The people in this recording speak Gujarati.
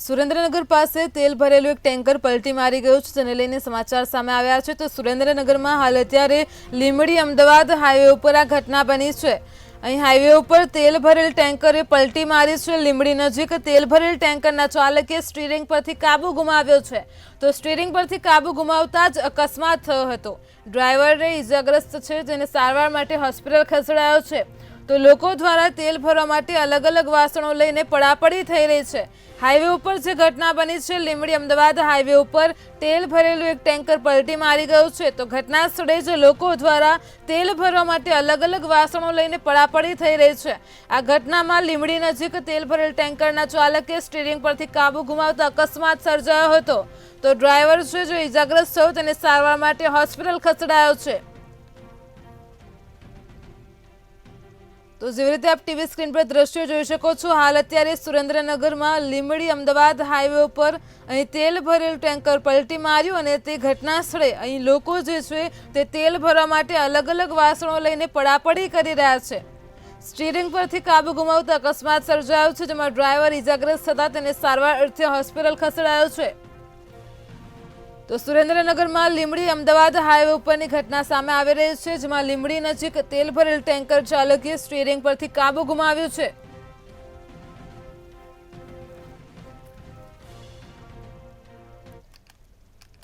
સુરેન્દ્રનગર પાસે તેલ ભરેલું એક ટેન્કર પલટી મારી ગયું છે, જેને લઈને સમાચાર સામે આવ્યા છે। તો સુરેન્દ્રનગરમાં હાલ અત્યારે લીંબડી અમદાવાદ હાઈવે ઉપર આ ઘટના બની છે। અહીં હાઈવે ઉપર તેલ ભરેલ ટેન્કરે પલટી મારી છે। લીંબડી નજીક તેલ ભરેલ ટેન્કરના ચાલકે સ્ટીરિંગ પરથી કાબુ ગુમાવ્યો છે। તો સ્ટીરિંગ પરથી કાબુ ગુમાવતા જ અકસ્માત થયો હતો। ડ્રાઈવરે ઈજાગ્રસ્ત છે, જેને સારવાર માટે હોસ્પિટલ ખસેડાયો છે। તો લોકો દ્વારા તેલ ભરવા માટે અલગ અલગ વાસણો લઈને પડાપડી થઈ રહી છે। હાઈવે ઉપર જે ઘટના બની છે, લીંબડી અમદાવાદ હાઈવે ઉપર તેલ ભરેલું એક ટેન્કર પલટી મારી ગયું છે। તો ઘટના સ્થળે જ લોકો દ્વારા તેલ ભરવા માટે અલગ અલગ વાસણો લઈને પડાપડી થઈ રહી છે। આ ઘટનામાં લીંબડી નજીક તેલ ભરેલ ટેન્કરના ચાલકે સ્ટીરિંગ પરથી કાબુ ગુમાવતા અકસ્માત સર્જાયો હતો। તો ડ્રાઈવર છે જે ઈજાગ્રસ્ત થયો તેને સારવાર માટે હોસ્પિટલ ખસેડાયો છે। તો જેવી રીતે આપ ટીવી સ્ક્રીન પર દ્રશ્યો જોઈ શકો છો, હાલ અત્યારે સુરેન્દ્રનગરમાં લીંબડી અમદાવાદ હાઈવે ઉપર અહીં તેલ ભરેલું ટેન્કર પલટી માર્યું અને તે ઘટના સ્થળે અહીં લોકો જે છે તે તેલ ભરવા માટે અલગ અલગ વાસણો લઈને પડાપડી કરી રહ્યા છે। સ્ટીરિંગ પરથી કાબુ ગુમાવતા અકસ્માત સર્જાયો છે, જેમાં ડ્રાઈવર ઈજાગ્રસ્ત થતા તેને સારવાર અર્થે હોસ્પિટલ ખસેડાયો છે। તો સુરેન્દ્રનગરમાં લીંબડી અમદાવાદ હાઈવે ઉપરની ઘટના સામે આવી રહી છે, જેમાં લીંબડી નજીક તેલ ભરેલ ટેન્કર ચાલકે સ્ટીરિંગ પરથી કાબુ ગુમાવ્યો છે।